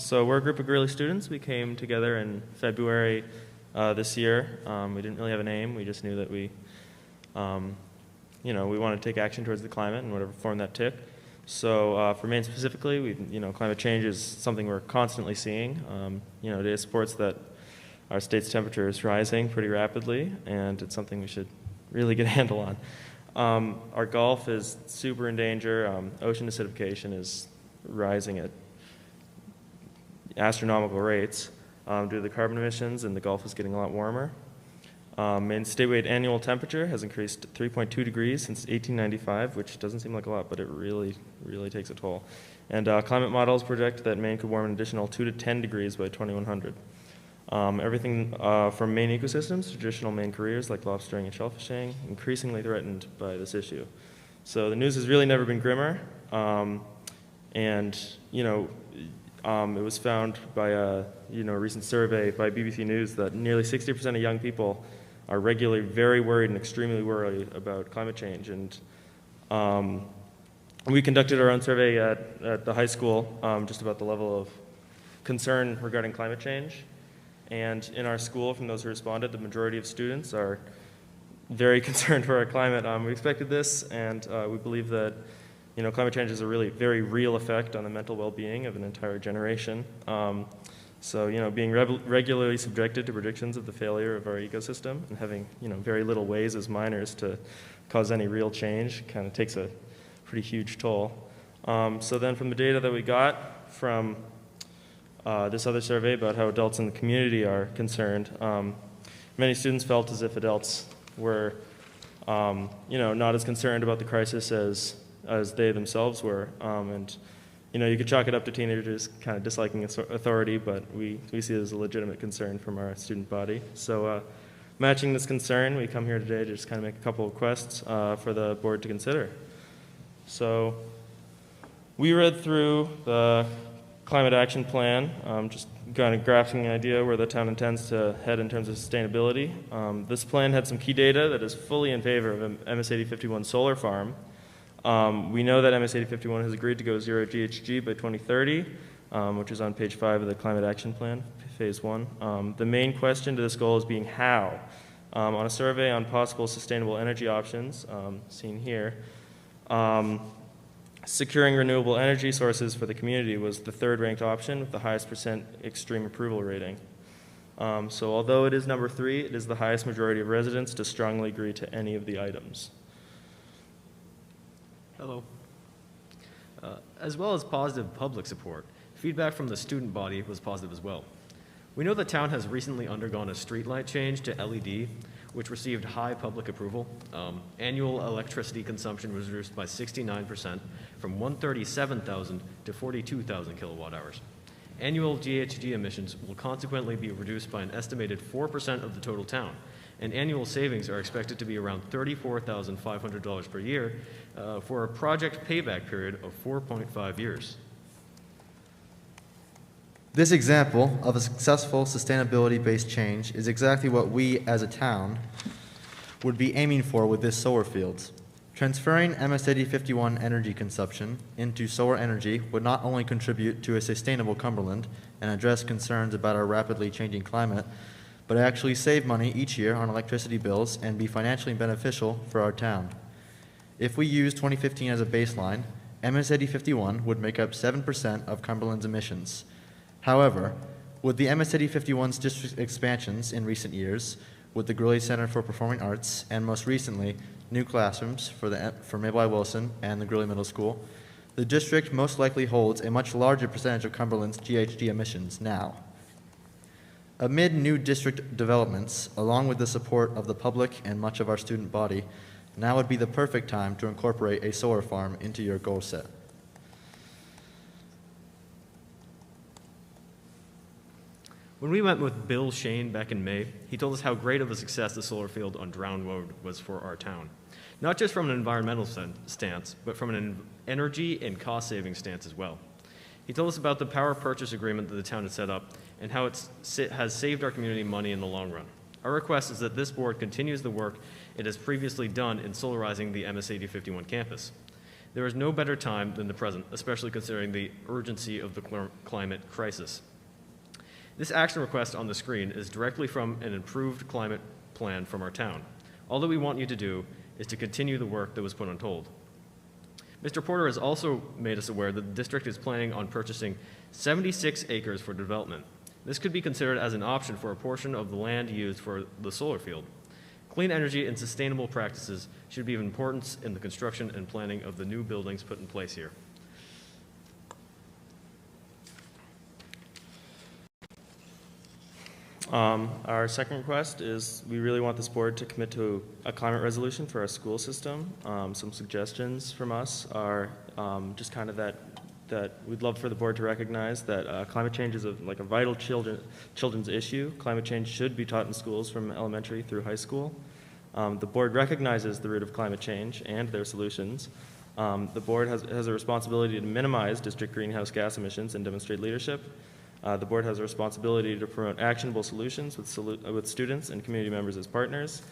So we're a group of Greely students. We came together in February this year. We didn't really have a name. We just knew that we wanted to take action towards the climate in whatever form that took. So for Maine specifically, climate change is something we're constantly seeing. Data supports that our state's temperature is rising pretty rapidly, and it's something we should really get a handle on. Our Gulf is super in danger. Ocean acidification is rising at astronomical rates due to the carbon emissions, and the Gulf is getting a lot warmer. Maine's statewide annual temperature has increased 3.2 degrees since 1895, which doesn't seem like a lot, but it really, really takes a toll. And climate models project that Maine could warm an additional 2 to 10 degrees by 2100. Everything from Maine ecosystems, traditional Maine careers like lobstering and shellfishing, increasingly threatened by this issue. So the news has really never been grimmer. It was found by a recent survey by BBC News that nearly 60% of young people are regularly very worried and extremely worried about climate change. And we conducted our own survey at the high school just about the level of concern regarding climate change. And in our school, from those who responded, the majority of students are very concerned for our climate. We expected this, and we believe that climate change has a really very real effect on the mental well-being of an entire generation. Being regularly subjected to predictions of the failure of our ecosystem and having very little ways as minors to cause any real change kind of takes a pretty huge toll. So then from the data that we got from this other survey about how adults in the community are concerned, many students felt as if adults were not as concerned about the crisis as they themselves were. You could chalk it up to teenagers kind of disliking authority, but we see it as a legitimate concern from our student body. So matching this concern, we come here today to just kind of make a couple of requests for the board to consider. So we read through the climate action plan, just kind of grasping an idea where the town intends to head in terms of sustainability. This plan had some key data that is fully in favor of an MS-8051 solar farm. We know that MS-8051 has agreed to go zero GHG by 2030, which is on page 5 of the Climate Action Plan, phase 1. The main question to this goal is being how. On a survey on possible sustainable energy options, seen here, securing renewable energy sources for the community was the third ranked option with the highest percent extreme approval rating. So although it is number 3, it is the highest majority of residents to strongly agree to any of the items. Hello. As well as positive public support, feedback from the student body was positive as well. We know the town has recently undergone a streetlight change to LED, which received high public approval. Annual electricity consumption was reduced by 69% from 137,000 to 42,000 kilowatt hours. Annual GHG emissions will consequently be reduced by an estimated 4% of the total town, and annual savings are expected to be around $34,500 per year for a project payback period of 4.5 years. This example of a successful sustainability-based change is exactly what we as a town would be aiming for with this solar field. Transferring MS-8051 energy consumption into solar energy would not only contribute to a sustainable Cumberland and address concerns about our rapidly changing climate, but actually save money each year on electricity bills and be financially beneficial for our town. If we use 2015 as a baseline, MS-8051 would make up 7% of Cumberland's emissions. However, with the MS-8051's district expansions in recent years, with the Greely Center for Performing Arts, and most recently, new classrooms for Mabel I. Wilson and the Greely Middle School, the district most likely holds a much larger percentage of Cumberland's GHG emissions now. Amid new district developments, along with the support of the public and much of our student body, now would be the perfect time to incorporate a solar farm into your goal set. When we went with Bill Shane back in May, he told us how great of a success the solar field on Drown Road was for our town. Not just from an environmental stance, but from an energy and cost-saving stance as well. He told us about the power purchase agreement that the town had set up and how it has saved our community money in the long run. Our request is that this board continues the work it has previously done in solarizing the MS-8051 campus. There is no better time than the present, especially considering the urgency of the climate crisis. This action request on the screen is directly from an improved climate plan from our town. All that we want you to do is to continue the work that was put on hold. Mr. Porter has also made us aware that the district is planning on purchasing 76 acres for development. This could be considered as an option for a portion of the land used for the solar field. Clean energy and sustainable practices should be of importance in the construction and planning of the new buildings put in place here. Our second request is we really want this board to commit to a climate resolution for our school system. Some suggestions from us are just kind of that we'd love for the board to recognize that climate change is a vital children's issue. Climate change should be taught in schools from elementary through high school. The board recognizes the root of climate change and their solutions. The board has a responsibility to minimize district greenhouse gas emissions and demonstrate leadership. The board has a responsibility to promote actionable solutions with students and community members as partners.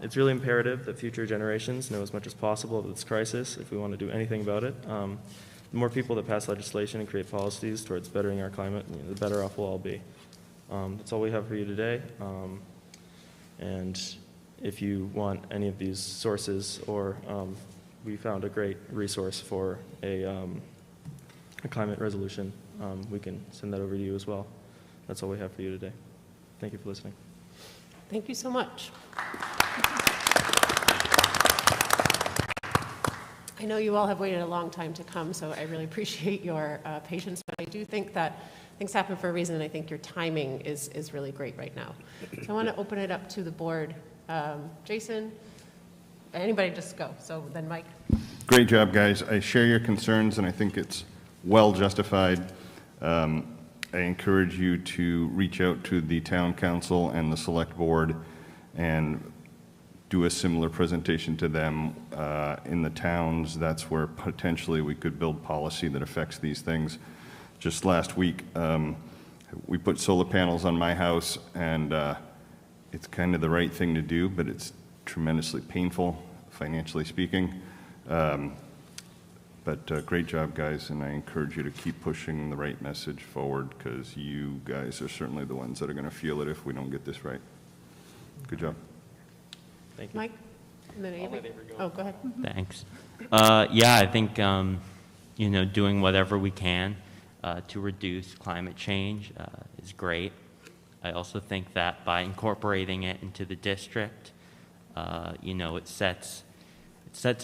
It's really imperative that future generations know as much as possible of this crisis if we want to do anything about it. The more people that pass legislation and create policies towards bettering our climate, the better off we'll all be. That's all we have for you today. And if you want any of these sources, or we found a great resource for a climate resolution, we can send that over to you as well. That's all we have for you today. Thank you for listening. Thank you so much. I know you all have waited a long time to come, so I really appreciate your patience, but I do think that things happen for a reason, and I think your timing is really great right now. So I want to open it up to the board. Jason, anybody, just go. So then Mike. Great job, guys. I share your concerns, and I think it's well justified. I encourage you to reach out to the town council and the select board and do a similar presentation to them in the towns. That's where potentially we could build policy that affects these things. Just last week, we put solar panels on my house, and it's kind of the right thing to do, but it's tremendously painful, financially speaking. But great job, guys, and I encourage you to keep pushing the right message forward, because you guys are certainly the ones that are going to feel it if we don't get this right. Good job. Thank you. Mike? And then Avery? Oh, go ahead. Thanks. Yeah, I think, doing whatever we can to reduce climate change is great. I also think that by incorporating it into the district, it sets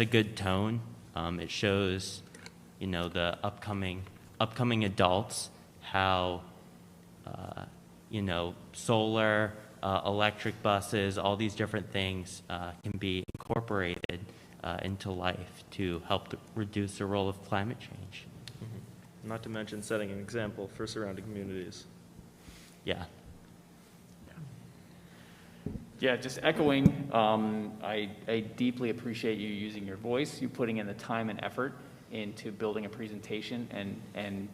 a good tone. It shows, the upcoming adults how, solar, electric buses, all these different things can be incorporated into life to help reduce the role of climate change. Mm-hmm. Not to mention setting an example for surrounding communities. Yeah. Yeah, just echoing, I deeply appreciate you using your voice, you putting in the time and effort into building a presentation and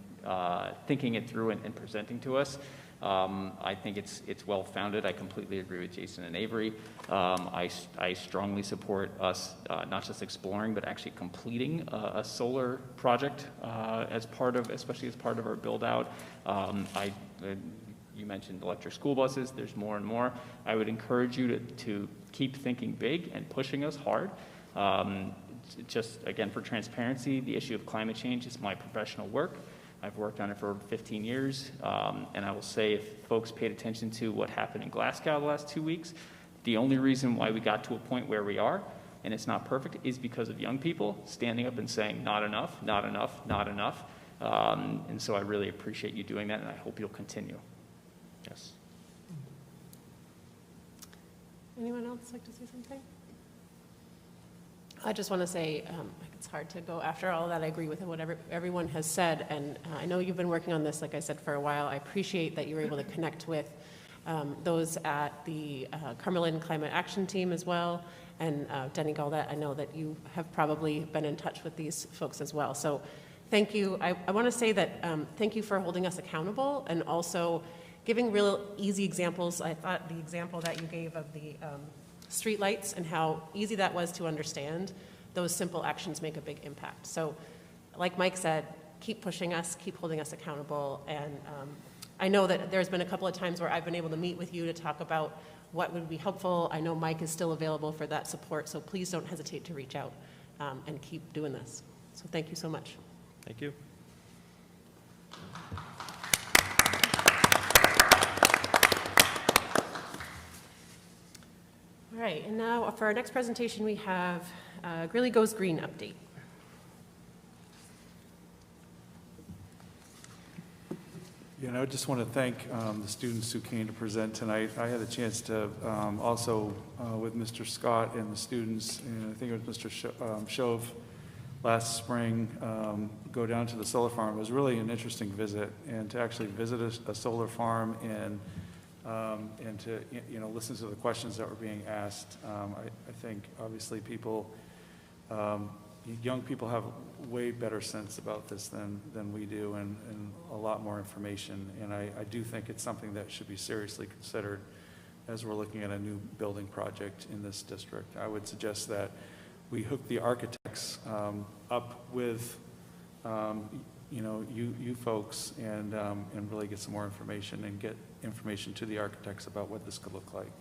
thinking it through and presenting to us. I think it's well-founded. I completely agree with Jason and Avery. I strongly support us not just exploring, but actually completing a solar project especially as part of our build-out. You mentioned electric school buses. There's more and more. I would encourage you to keep thinking big and pushing us hard. Just, again, for transparency, the issue of climate change is my professional work. I've worked on it for 15 years, and I will say if folks paid attention to what happened in Glasgow the last 2 weeks, the only reason why we got to a point where we are, and it's not perfect, is because of young people standing up and saying, not enough, not enough, not enough. And so I really appreciate you doing that, and I hope you'll continue. Yes. Anyone else like to say something? I just want to say it's hard to go after all that. I agree with what everyone has said, and I know you've been working on this, like I said, for a while. I appreciate that you were able to connect with those at the Carmelin Climate Action Team as well, and Denny Gaudet. I know that you have probably been in touch with these folks as well. So thank you. I want to say that thank you for holding us accountable and also giving real easy examples. I thought the example that you gave of the street lights and how easy that was to understand those simple actions make a big impact. So like Mike said, keep pushing us, keep holding us accountable. And I know that there's been a couple of times where I've been able to meet with you to talk about what would be helpful. I know Mike is still available for that support, so please don't hesitate to reach out and keep doing this. So thank you so much. Thank you. All right, and now for our next presentation, we have Greely Goes Green update. I just want to thank the students who came to present tonight. I had a chance to also, with Mr. Scott and the students, and I think it was Mr. Shove last spring, go down to the solar farm. It was really an interesting visit, and to actually visit a solar farm and to listen to the questions that were being asked. I think obviously people, young people have way better sense about this than we do, and a lot more information. And I do think it's something that should be seriously considered as we're looking at a new building project in this district. I would suggest that we hook the architects up with you folks and really get some more information and get information to the architects about what this could look like.